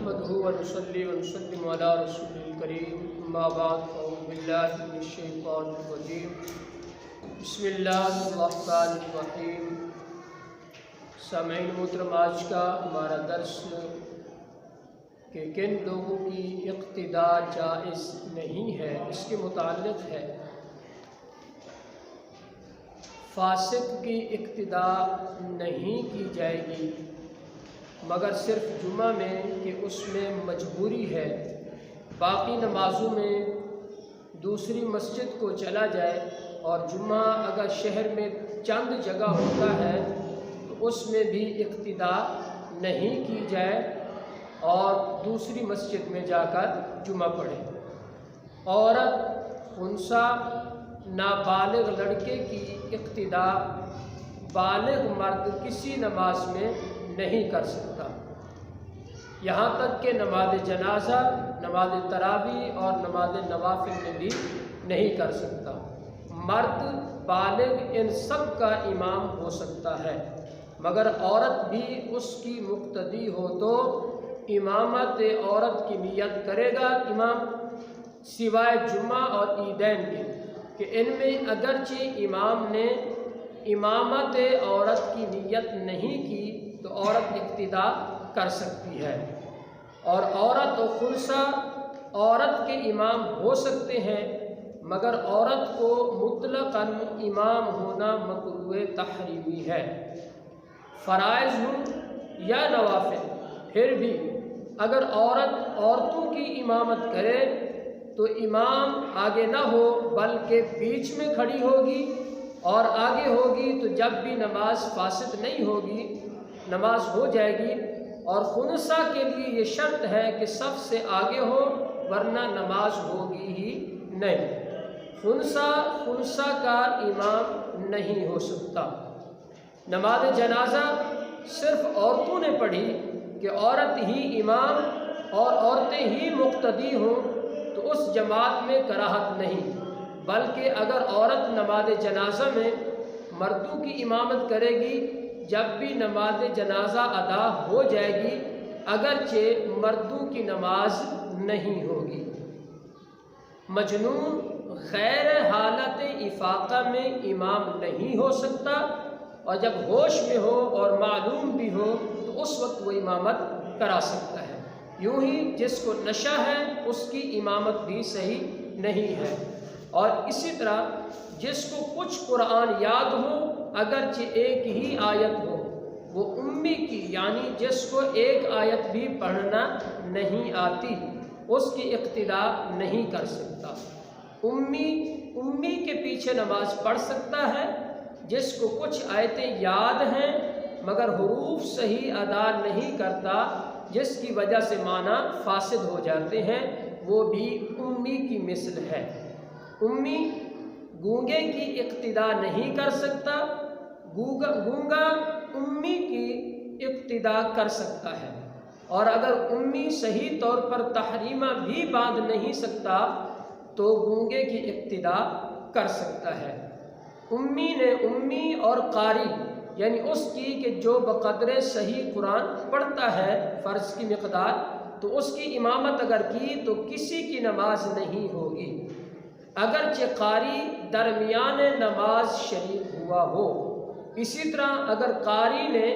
نحمده ونصلي ونسلم على رسول الكريم اما بعد اعوذ باللہ من الشیطان الرجیم بسم اللہ الرحمن الرحیم۔ سامعین محترم، آج کا ہمارا درس کہ کن لوگوں کی اقتداء جائز نہیں ہے اس کے متعلق ہے۔ فاسق کی اقتداء نہیں کی جائے گی مگر صرف جمعہ میں کہ اس میں مجبوری ہے، باقی نمازوں میں دوسری مسجد کو چلا جائے، اور جمعہ اگر شہر میں چند جگہ ہوتا ہے تو اس میں بھی اقتداء نہیں کی جائے اور دوسری مسجد میں جا کر جمعہ پڑھے۔ عورت، خنثی، نابالغ لڑکے کی اقتداء بالغ مرد کسی نماز میں نہیں کر سکتا، یہاں تک کہ نماز جنازہ، نماز تراویح اور نماز نوافل میں بھی نہیں کر سکتا۔ مرد بالغ ان سب کا امام ہو سکتا ہے، مگر عورت بھی اس کی مقتدی ہو تو امامت عورت کی نیت کرے گا امام، سوائے جمعہ اور عیدین کے کہ ان میں اگرچہ امام نے امامت عورت کی نیت نہیں کی تو عورت اقتداء کر سکتی ہے، اور عورت و خنثی عورت کے امام ہو سکتے ہیں، مگر عورت کو مطلقاً امام ہونا مکروہ تحریمی ہے، فرائض ہوں یا نوافل۔ پھر بھی اگر عورت عورتوں کی امامت کرے تو امام آگے نہ ہو بلکہ بیچ میں کھڑی ہوگی، اور آگے ہوگی تو جب بھی نماز فاسد نہیں ہوگی نماز ہو جائے گی، اور خنثی کے لیے یہ شرط ہے کہ صف سے آگے ہو ورنہ نماز ہوگی ہی نہیں۔ خنثی کا امام نہیں ہو سکتا۔ نماز جنازہ صرف عورتوں نے پڑھی کہ عورت ہی امام اور عورتیں ہی مقتدی ہوں تو اس جماعت میں کراہت نہیں، بلکہ اگر عورت نماز جنازہ میں مردوں کی امامت کرے گی جب بھی نماز جنازہ ادا ہو جائے گی اگرچہ مردوں کی نماز نہیں ہوگی۔ مجنون غیر حالت افاقہ میں امام نہیں ہو سکتا، اور جب ہوش میں ہو اور معلوم بھی ہو تو اس وقت وہ امامت کرا سکتا ہے۔ یوں ہی جس کو نشہ ہے اس کی امامت بھی صحیح نہیں ہے، اور اسی طرح جس کو کچھ قرآن یاد ہو اگرچہ ایک ہی آیت ہو، وہ امی کی یعنی جس کو ایک آیت بھی پڑھنا نہیں آتی اس کی اقتداء نہیں کر سکتا۔ امی کے پیچھے نماز پڑھ سکتا ہے، جس کو کچھ آیتیں یاد ہیں مگر حروف صحیح ادا نہیں کرتا جس کی وجہ سے معنی فاسد ہو جاتے ہیں، وہ بھی امی کی مثل ہے۔ امی گونگے کی اقتداء نہیں کر سکتا، گونگا امی کی اقتداء کر سکتا ہے، اور اگر امی صحیح طور پر تحریمہ بھی باندھ نہیں سکتا تو گونگے کی اقتداء کر سکتا ہے۔ امی نے امی اور قاری یعنی اس کی کہ جو بقدر صحیح قرآن پڑھتا ہے فرض کی مقدار، تو اس کی امامت اگر کی تو کسی کی نماز نہیں ہوگی، اگرچہ قاری درمیان نماز شریک ہوا ہو۔ اسی طرح اگر قاری نے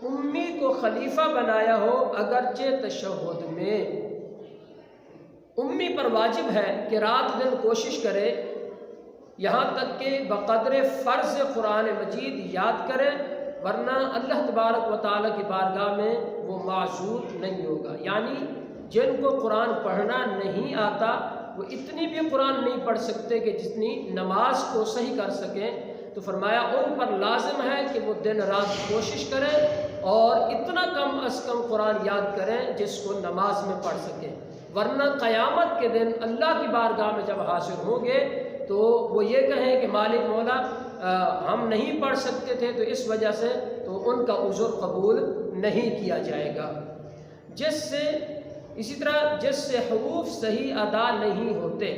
امی کو خلیفہ بنایا ہو اگرچہ تشہد میں، امی پر واجب ہے کہ رات دن کوشش کرے یہاں تک کہ بقدر فرض قرآن مجید یاد کرے، ورنہ اللہ تبارک و تعالیٰ کی بارگاہ میں وہ معذور نہیں ہوگا۔ یعنی جن کو قرآن پڑھنا نہیں آتا وہ اتنی بھی قرآن نہیں پڑھ سکتے کہ جتنی نماز کو صحیح کر سکیں، تو فرمایا ان پر لازم ہے کہ وہ دن رات کوشش کریں اور اتنا کم از کم قرآن یاد کریں جس کو نماز میں پڑھ سکیں، ورنہ قیامت کے دن اللہ کی بارگاہ میں جب حاضر ہوں گے تو وہ یہ کہیں کہ مالک مولا ہم نہیں پڑھ سکتے تھے تو اس وجہ سے، تو ان کا عذر قبول نہیں کیا جائے گا۔ اسی طرح جس سے حروف صحیح ادا نہیں ہوتے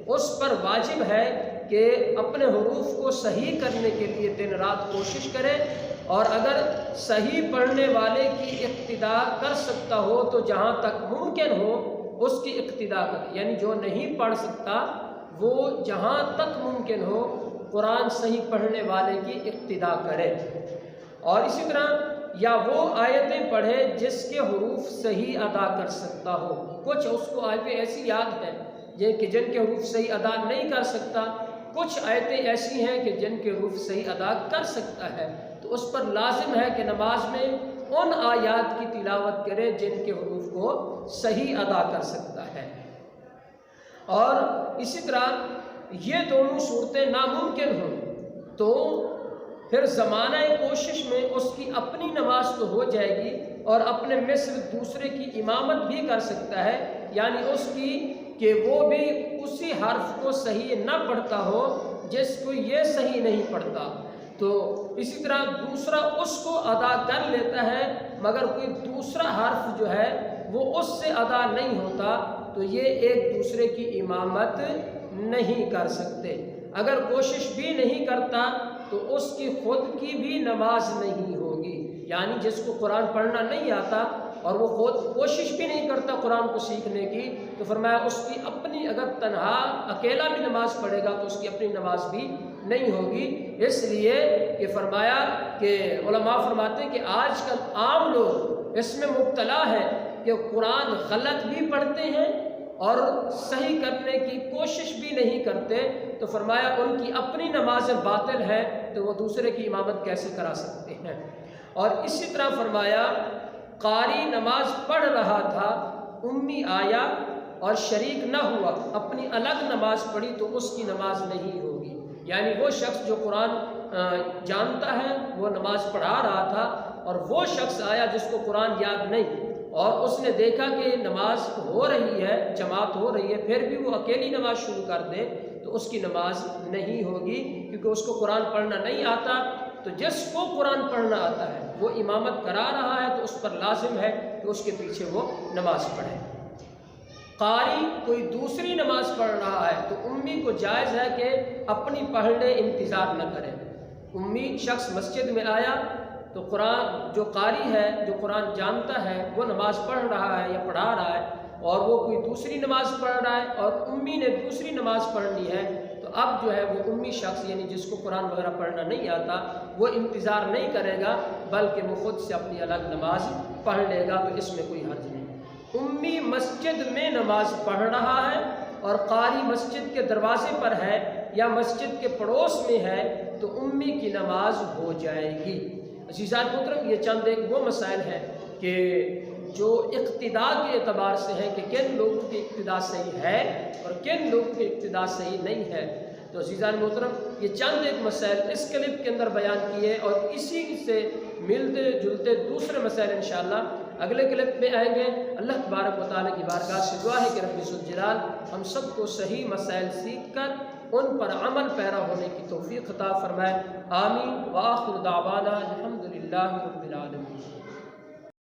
اس پر واجب ہے کہ اپنے حروف کو صحیح کرنے کے لیے دن رات کوشش کرے، اور اگر صحیح پڑھنے والے کی اقتدا کر سکتا ہو تو جہاں تک ممکن ہو اس کی اقتدا کرے، یعنی جو نہیں پڑھ سکتا وہ جہاں تک ممکن ہو قرآن صحیح پڑھنے والے کی اقتدا کرے۔ اور اسی طرح یا وہ آیتیں پڑھے جس کے حروف صحیح ادا کر سکتا ہو۔ کچھ اس کو آیتیں ایسی یاد ہیں کہ جن کے حروف صحیح ادا نہیں کر سکتا، کچھ آیتیں ایسی ہیں کہ جن کے حروف صحیح ادا کر سکتا ہے، تو اس پر لازم ہے کہ نماز میں ان آیات کی تلاوت کرے جن کے حروف کو صحیح ادا کر سکتا ہے۔ اور اسی طرح یہ دونوں صورتیں ناممکن ہوں تو پھر زمانہ کوشش میں اس کی اپنی نماز تو ہو جائے گی، اور اپنے مثل دوسرے کی امامت بھی کر سکتا ہے، یعنی اس کی کہ وہ بھی اسی حرف کو صحیح نہ پڑھتا ہو جس کو یہ صحیح نہیں پڑھتا، تو اسی طرح دوسرا اس کو ادا کر لیتا ہے مگر کوئی دوسرا حرف جو ہے وہ اس سے ادا نہیں ہوتا، تو یہ ایک دوسرے کی امامت نہیں کر سکتے۔ اگر کوشش بھی نہیں کرتا تو اس کی خود کی بھی نماز نہیں ہوگی، یعنی جس کو قرآن پڑھنا نہیں آتا اور وہ خود کوشش بھی نہیں کرتا قرآن کو سیکھنے کی، تو فرمایا اس کی اپنی اگر تنہا اکیلا بھی نماز پڑھے گا تو اس کی اپنی نماز بھی نہیں ہوگی۔ اس لیے کہ فرمایا کہ علماء فرماتے ہیں کہ آج کل عام لوگ اس میں مبتلا ہے کہ قرآن غلط بھی پڑھتے ہیں اور صحیح کرنے کی کوشش بھی نہیں کرتے، تو فرمایا ان کی اپنی نماز باطل ہے تو وہ دوسرے کی امامت کیسے کرا سکتے ہیں۔ اور اسی طرح فرمایا قاری نماز پڑھ رہا تھا، امی آیا اور شریک نہ ہوا، اپنی الگ نماز پڑھی تو اس کی نماز نہیں ہوگی، یعنی وہ شخص جو قرآن جانتا ہے وہ نماز پڑھا رہا تھا اور وہ شخص آیا جس کو قرآن یاد نہیں، اور اس نے دیکھا کہ نماز ہو رہی ہے، جماعت ہو رہی ہے، پھر بھی وہ اکیلی نماز شروع کر دے تو اس کی نماز نہیں ہوگی، کیونکہ اس کو قرآن پڑھنا نہیں آتا۔ تو جس کو قرآن پڑھنا آتا ہے وہ امامت کرا رہا ہے تو اس پر لازم ہے کہ اس کے پیچھے وہ نماز پڑھے۔ قاری کوئی دوسری نماز پڑھ رہا ہے تو امی کو جائز ہے کہ اپنی پڑھنے انتظار نہ کرے۔ امی شخص مسجد میں آیا تو قرآن جو قاری ہے، جو قرآن جانتا ہے، وہ نماز پڑھ رہا ہے یا پڑھا رہا ہے، اور وہ کوئی دوسری نماز پڑھ رہا ہے اور امی نے دوسری نماز پڑھنی ہے، تو اب جو ہے وہ امی شخص یعنی جس کو قرآن وغیرہ پڑھنا نہیں آتا وہ انتظار نہیں کرے گا بلکہ وہ خود سے اپنی الگ نماز پڑھ لے گا، تو اس میں کوئی حرج نہیں۔ امی مسجد میں نماز پڑھ رہا ہے اور قاری مسجد کے دروازے پر ہے یا مسجد کے پڑوس میں ہے تو امی کی نماز ہو جائے گی۔ عزیزان محترم، یہ چند ایک وہ مسائل ہیں کہ جو اقتدا کے اعتبار سے ہے کہ کن لوگوں کی اقتدا صحیح ہے اور کن لوگوں کی اقتدا صحیح نہیں ہے۔ تو عزیزان محترم، یہ چند ایک مسائل اس کلپ کے اندر بیان کیے، اور اسی سے ملتے جلتے دوسرے مسائل انشاءاللہ اگلے کلپ میں آئیں گے۔ اللہ تبارک و تعالیٰ کی بارگاہ سے دعا ہے کہ رب ذوالجلال ہم سب کو صحیح مسائل سیکھ کر ان پر عمل پیرا ہونے کی توفیق عطا فرمائے۔ آمین۔ وآخر دعوانا الحمدللہ رب العالمین۔